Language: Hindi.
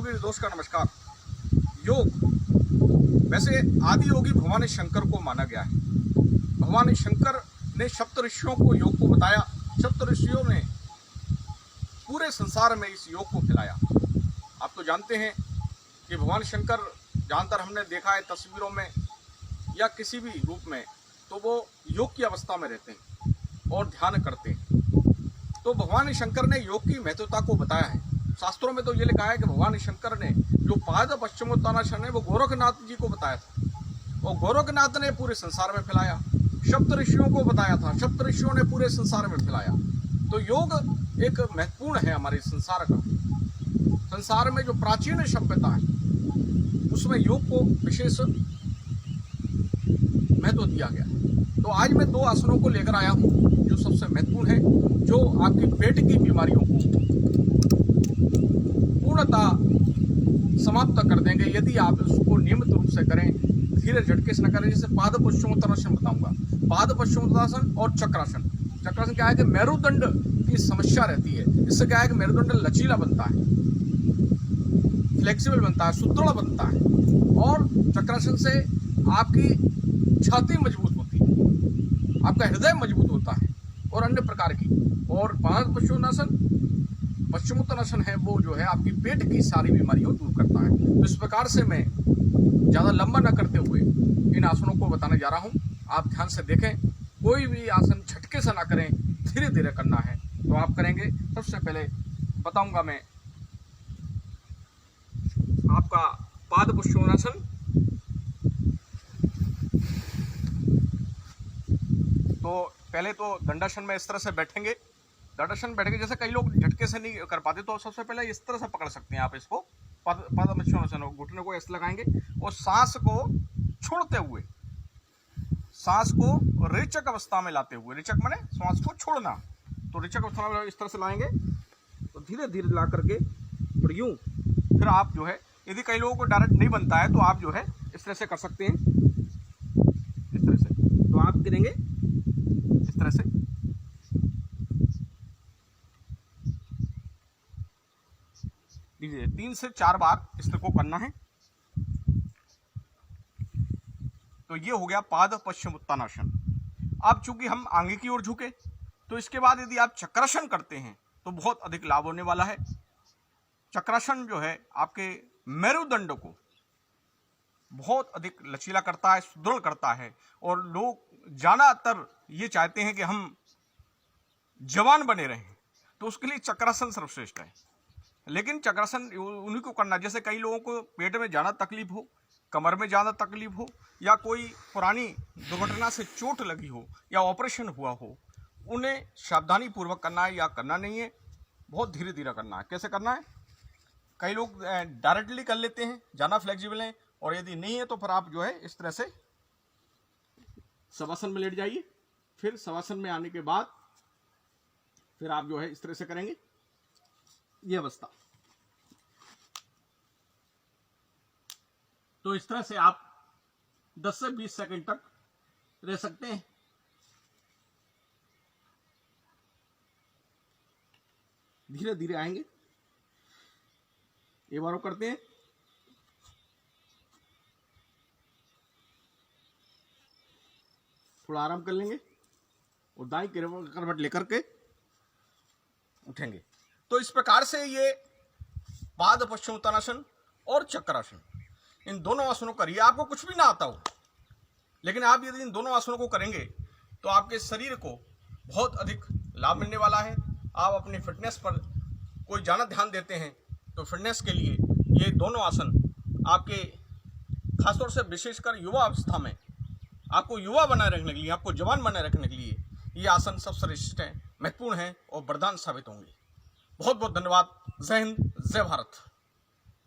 सभी दोस्त का नमस्कार। योग वैसे आदि योगी भगवान शंकर को माना गया है। भगवान शंकर ने सप्त ऋषियों को योग को बताया। सप्त ऋषियों ने पूरे संसार में इस योग को फैलाया। आप तो जानते हैं कि भगवान शंकर ज़्यादातर हमने देखा है तस्वीरों में या किसी भी रूप में, तो वो योग की अवस्था में रहते हैं और ध्यान करते हैं। तो भगवान शंकर ने योग की महत्वता को बताया है। शास्त्रों में तो ये लिखा है कि भगवान शंकर ने जो पाद पश्चिमोत्तानासन है वो गोरखनाथ जी को बताया था, और गोरखनाथ ने पूरे संसार में फैलाया। सप्त ऋषियों को बताया था, सप्त ऋषियों ने पूरे संसार में फैलाया। तो योग एक महत्वपूर्ण है हमारे संसार का। संसार में जो प्राचीन सभ्यता है उसमें योग को विशेष महत्व दिया गया। तो आज मैं 2 आसनों को लेकर आया हूँ जो सबसे महत्वपूर्ण है, जो आपकी पेट की बीमारियों को पूर्णतः समाप्त कर देंगे यदि आप उसको नियमित रूप से करें, धीरे झटके से न करें। जैसे पाद पश्चिमोत्तानासन बताऊंगा, पाद पश्चिमोत्तानासन और चक्रासन। चक्रासन क्या है कि मेरुदंड की समस्या रहती है। इससे क्या है कि मेरुदंड लचीला बनता है, फ्लेक्सिबल बनता है, सुदृढ़ बनता है, और चक्रासन से आपकी छाती मजबूत होती है, आपका हृदय मजबूत होता है और अन्य प्रकार की। और पाद पश्चिमोत्तानासन है वो जो है आपकी पेट की सारी बीमारियों दूर करता है। तो इस प्रकार से मैं ज़्यादा लंबा न करते हुए इन आसनों को बताने जा रहा हूँ। आप ध्यान से देखें, कोई भी आसन झटके से ना करें, धीरे धीरे करना है। तो आप करेंगे, सबसे पहले बताऊंगा मैं आपका पाद पश्चिमोत्तानासन। तो पहले तो दंडासन में इस तरह से बैठेंगे। दंडासन बैठेंगे, जैसे कई लोग झटके से नहीं कर पाते, तो सबसे पहले इस तरह से पकड़ सकते हैं आप इसको। पाद पश्चिमोत्तानासन, घुटने को ऐसे लगाएंगे और सांस को छोड़ते हुए, सांस को रेचक अवस्था में लाते हुए, रेचक माने सांस को छोड़ना, तो रेचक अवस्था में इस तरह से लाएंगे। तो धीरे धीरे ला करके और यूं फिर आप जो है, यदि कई लोगों को डायरेक्ट नहीं बनता है तो आप जो है इस तरह से कर सकते हैं, इस तरह से। तो आप गिरेंगे इस तरह से, लीजिए 3 से 4 बार इस तरह को करना है। तो ये हो गया पाद पश्चिमोत्तानासन। अब चूंकि हम आगे की ओर झुके, तो इसके बाद यदि आप चक्रासन करते हैं तो बहुत अधिक लाभ होने वाला है। चक्रासन जो है आपके मेरुदंड को बहुत अधिक लचीला करता है, सुदृढ़ करता है, और लोग ज्यादातर ये चाहते हैं कि हम जवान बने रहें, तो उसके लिए चक्रासन सर्वश्रेष्ठ है। लेकिन चक्रासन उन्हीं को करना, जैसे कई लोगों को पेट में ज़्यादा तकलीफ हो, कमर में ज़्यादा तकलीफ हो, या कोई पुरानी दुर्घटना से चोट लगी हो या ऑपरेशन हुआ हो, उन्हें सावधानी पूर्वक करना है या करना नहीं है, बहुत धीरे धीरे करना है। कैसे करना है? कई लोग डायरेक्टली कर लेते हैं, ज़्यादा फ्लेक्सिबल हैं, और यदि नहीं है तो फिर आप जो है इस तरह से शवासन में लेट जाइए। फिर शवासन में आने के बाद फिर आप जो है इस तरह से करेंगे, ये अवस्था। तो इस तरह से आप 10 से 20 सेकंड तक रह सकते हैं। धीरे धीरे आएंगे, एक बार करते हैं, थोड़ा आराम कर लेंगे और दाईं करवट लेकर के उठेंगे। तो इस प्रकार से ये पाद पश्चिमोत्तानासन और चक्रासन, इन दोनों आसनों करिए। आपको कुछ भी ना आता हो, लेकिन आप यदि इन दोनों आसनों को करेंगे तो आपके शरीर को बहुत अधिक लाभ मिलने वाला है। आप अपनी फिटनेस पर कोई ज़्यादा ध्यान देते हैं तो फिटनेस के लिए ये दोनों आसन आपके, खासतौर से विशेषकर युवा अवस्था में, आपको युवा बनाए रखने के लिए, आपको जवान बनाए रखने के लिए ये आसन सबसे श्रेष्ठ हैं, महत्वपूर्ण हैं और वरदान साबित होंगे। बहुत बहुत धन्यवाद। जय हिंद, जय भारत।